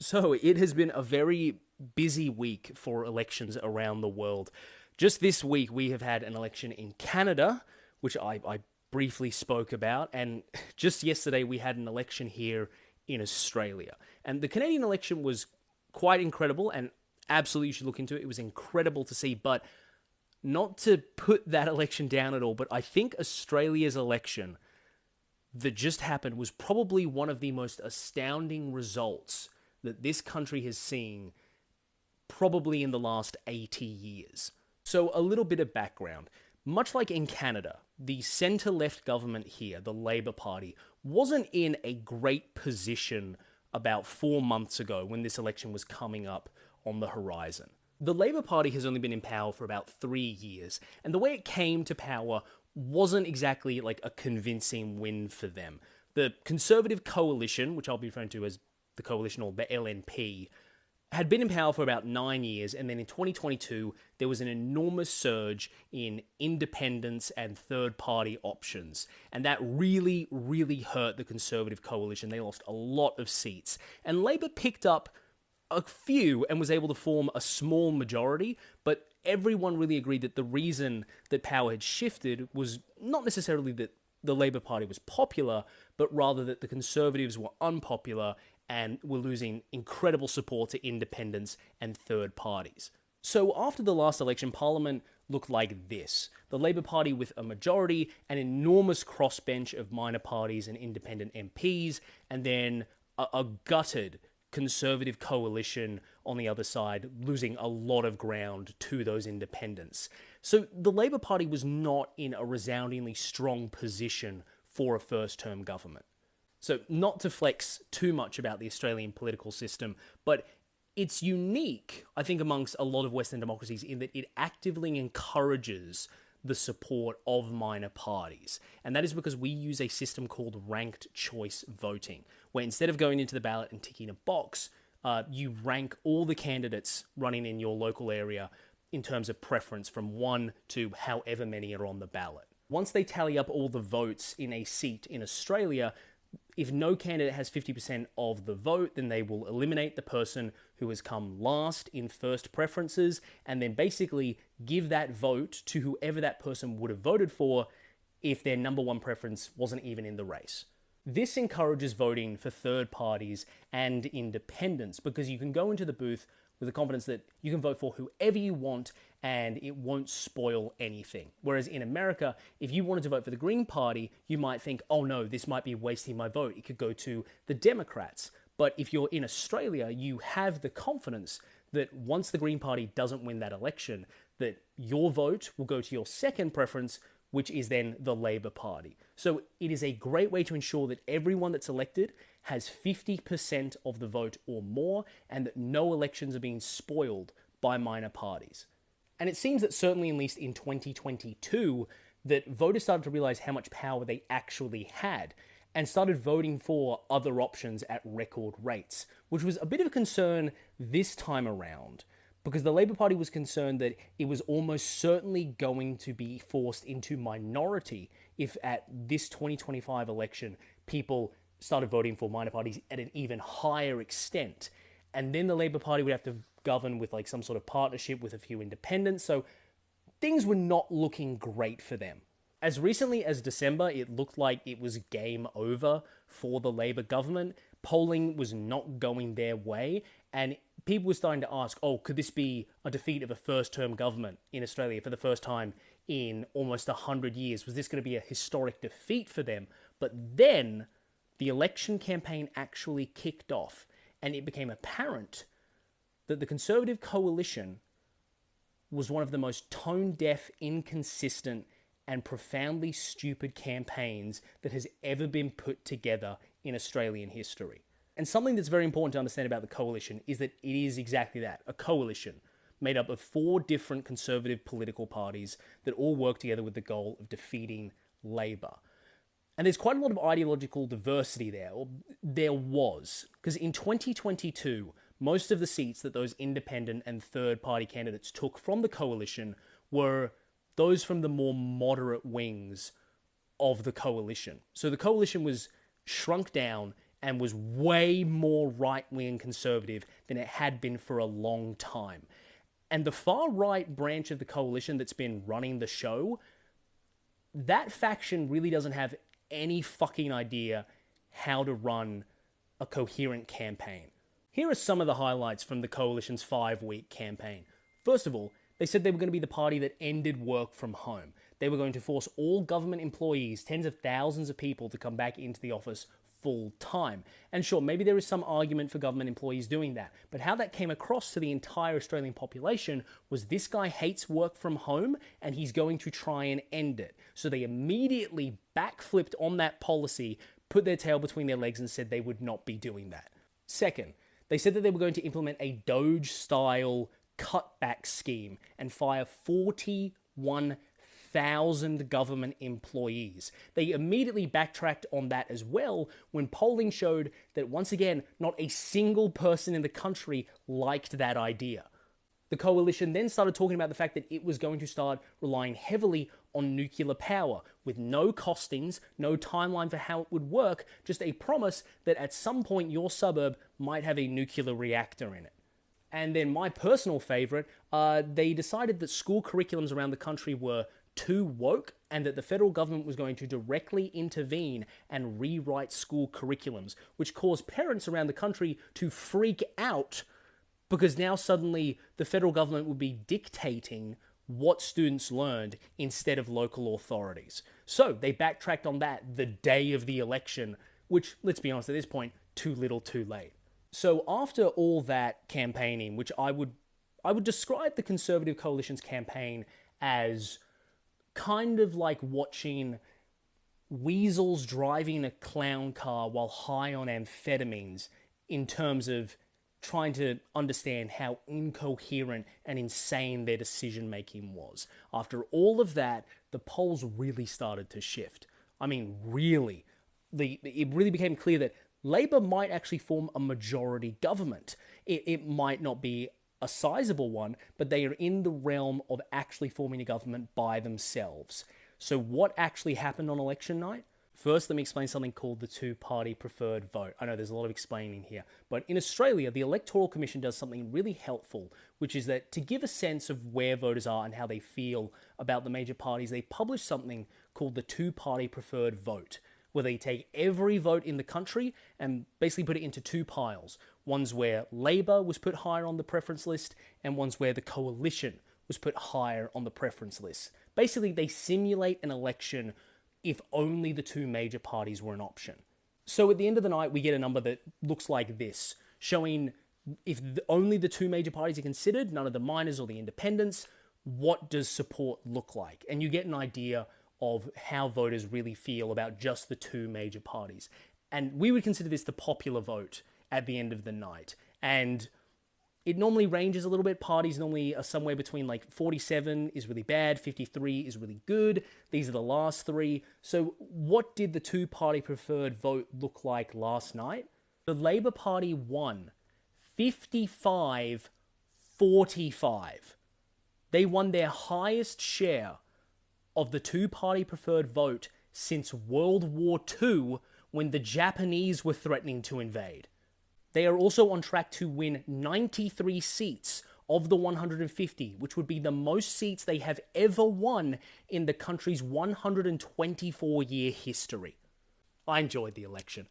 So it has been a very busy week for elections around the world. Just this week, we have had an election in Canada, which I briefly spoke about, and just yesterday, we had an election here in Australia. And the Canadian election was quite incredible, and absolutely you should look into it. It was incredible to see, but not to put that election down at all, but I think Australia's election that just happened was probably one of the most astounding results that this country has seen probably in the last 80 years. So a little bit of background. Much like in Canada, the centre-left government here, the Labour Party, wasn't in a great position about 4 months ago when this election was coming up on the horizon. The Labour Party has only been in power for about 3 years, and the way it came to power wasn't exactly like a convincing win for them. The Conservative Coalition, which I'll be referring to as the Coalition or the LNP, had been in power for about 9 years, and then in 2022, there was an enormous surge in independents and third-party options. And that really, really hurt the Conservative Coalition. They lost a lot of seats. And Labour picked up a few and was able to form a small majority, but everyone really agreed that the reason that power had shifted was not necessarily that the Labour Party was popular, but rather that the Conservatives were unpopular and were losing incredible support to independents and third parties. So after the last election, Parliament looked like this. The Labour Party with a majority, an enormous crossbench of minor parties and independent MPs, and then a gutted Conservative coalition on the other side, losing a lot of ground to those independents. So the Labour Party was not in a resoundingly strong position for a first-term government. So not to flex too much about the Australian political system, but it's unique, I think, amongst a lot of Western democracies in that it actively encourages the support of minor parties. And that is because we use a system called ranked choice voting, where instead of going into the ballot and ticking a box, you rank all the candidates running in your local area in terms of preference from 1 to however many are on the ballot. Once they tally up all the votes in a seat in Australia, if no candidate has 50% of the vote, then they will eliminate the person who has come last in first preferences and then basically give that vote to whoever that person would have voted for if their number one preference wasn't even in the race. This encourages voting for third parties and independents because you can go into the booth with the confidence that you can vote for whoever you want and it won't spoil anything. Whereas in America, if you wanted to vote for the Green Party, you might think, oh no, this might be wasting my vote. It could go to the Democrats. But if you're in Australia, you have the confidence that once the Green Party doesn't win that election, that your vote will go to your second preference, which is then the Labour Party. So it is a great way to ensure that everyone that's elected has 50% of the vote or more, and that no elections are being spoiled by minor parties. And it seems that certainly, at least in 2022, that voters started to realise how much power they actually had, and started voting for other options at record rates, which was a bit of a concern this time around, because the Labour Party was concerned that it was almost certainly going to be forced into minority if at this 2025 election people started voting for minor parties at an even higher extent. And then the Labour Party would have to govern with like some sort of partnership with a few independents, so things were not looking great for them. As recently as December, it looked like it was game over for the Labour government. Polling was not going their way, and people were starting to ask, oh, could this be a defeat of a first-term government in Australia for the first time in almost 100 years? Was this going to be a historic defeat for them? But then the election campaign actually kicked off, and it became apparent that the Conservative coalition was one of the most tone-deaf, inconsistent, and profoundly stupid campaigns that has ever been put together in Australian history. And something that's very important to understand about the coalition is that it is exactly that, a coalition made up of 4 different conservative political parties that all work together with the goal of defeating Labour. And there's quite a lot of ideological diversity there, or there was, because in 2022, most of the seats that those independent and third-party candidates took from the coalition were those from the more moderate wings of the coalition. So the coalition was shrunk down and was way more right-wing and conservative than it had been for a long time. And the far-right branch of the coalition that's been running the show, that faction really doesn't have any fucking idea how to run a coherent campaign. Here are some of the highlights from the coalition's 5-week campaign. First of all, they said they were going to be the party that ended work from home. They were going to force all government employees, tens of thousands of people, to come back into the office full time. And sure, maybe there is some argument for government employees doing that, but how that came across to the entire Australian population was this guy hates work from home and he's going to try and end it. So they immediately backflipped on that policy, put their tail between their legs and said they would not be doing that. Second, they said that they were going to implement a Doge-style cutback scheme and fire 41,000 government employees. They immediately backtracked on that as well when polling showed that, once again, not a single person in the country liked that idea. The coalition then started talking about the fact that it was going to start relying heavily on nuclear power, with no costings, no timeline for how it would work, just a promise that at some point your suburb might have a nuclear reactor in it. And then my personal favourite, they decided that school curriculums around the country were too woke and that the federal government was going to directly intervene and rewrite school curriculums, which caused parents around the country to freak out because now suddenly the federal government would be dictating what students learned instead of local authorities. So they backtracked on that the day of the election, which, let's be honest, at this point, too little too late. So after all that campaigning, which I would describe the Conservative Coalition's campaign as kind of like watching weasels driving a clown car while high on amphetamines, in terms of trying to understand how incoherent and insane their decision-making was. After all of that, the polls really started to shift. I mean, really. It really became clear that Labor might actually form a majority government. It might not be a sizable one, but they are in the realm of actually forming a government by themselves. So what actually happened on election night? First, let me explain something called the two-party preferred vote. I know there's a lot of explaining here, but in Australia, the Electoral Commission does something really helpful, which is that to give a sense of where voters are and how they feel about the major parties, they publish something called the two-party preferred vote, where they take every vote in the country and basically put it into two piles. Ones where Labor was put higher on the preference list, and ones where the Coalition was put higher on the preference list. Basically, they simulate an election if only the two major parties were an option. So at the end of the night, we get a number that looks like this, showing if only the two major parties are considered, none of the minors or the independents, what does support look like? And you get an idea of how voters really feel about just the two major parties. And we would consider this the popular vote at the end of the night. And it normally ranges a little bit. Parties normally are somewhere between like 47 is really bad, 53 is really good. These are the last three. So what did the two-party preferred vote look like last night? The Labor Party won 55-45. They won their highest share of the two-party preferred vote since World War II, when the Japanese were threatening to invade. They are also on track to win 93 seats of the 150, which would be the most seats they have ever won in the country's 124-year history. I enjoyed the election.